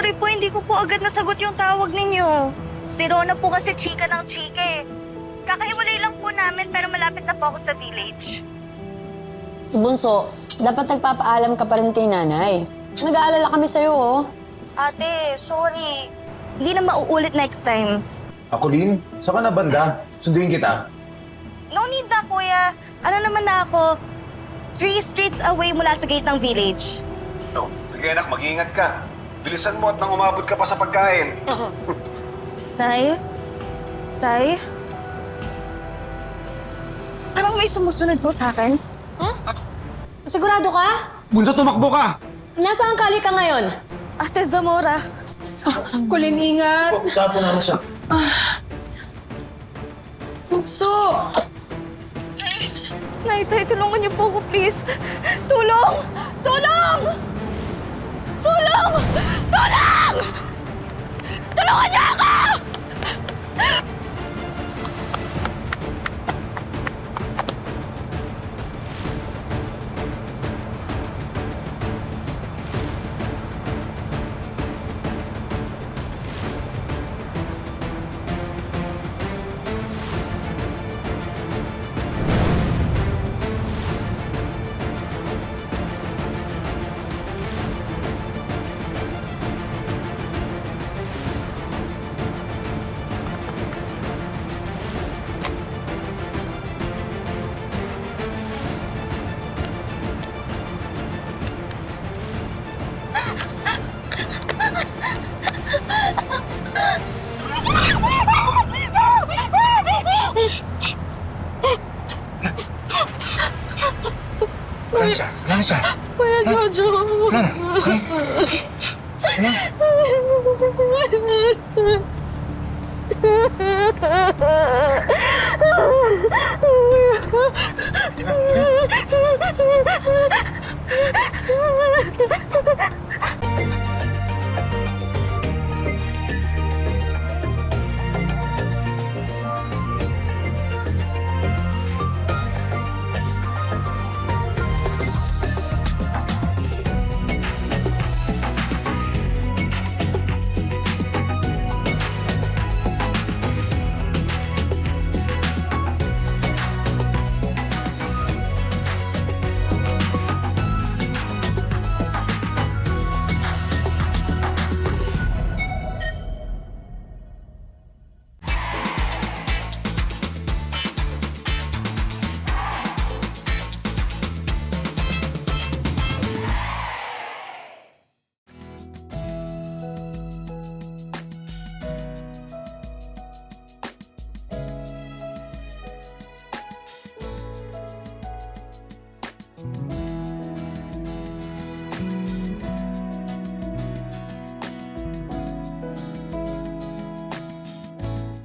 Sorry po, hindi ko po agad nasagot yung tawag ninyo. Si Rona po kasi chika ng chika eh. Kakahiwalay lang po namin pero malapit na po ako sa village. Bunso, dapat nagpapaalam ka pa rin kay nanay. Nag-aalala kami sa'yo, oh. Ate, sorry. Hindi na mauulit next time. Ako, Lin, saan ka na banda? Sunduin kita. No need na, kuya. Ano naman na ako? 3 streets away mula sa gate ng village. No, sige anak, mag-iingat ka. Bilisan mo at nang umabot ka pa sa pagkain. Tay? Tay? Parang may sumusunod po sa akin. Sigurado ka? Bunso, tumakbo ka! Nasaan kali ka ngayon? Ate Zamora. Kulin, ingat. Tapo na siya. Bunso! Nay, tay, tulungan niyo po ako, please. Tulong! Tulong! Tulong! Tulong! Tulungan niyo ako! Lansa, Lansa. Kuya Jojo. Lana,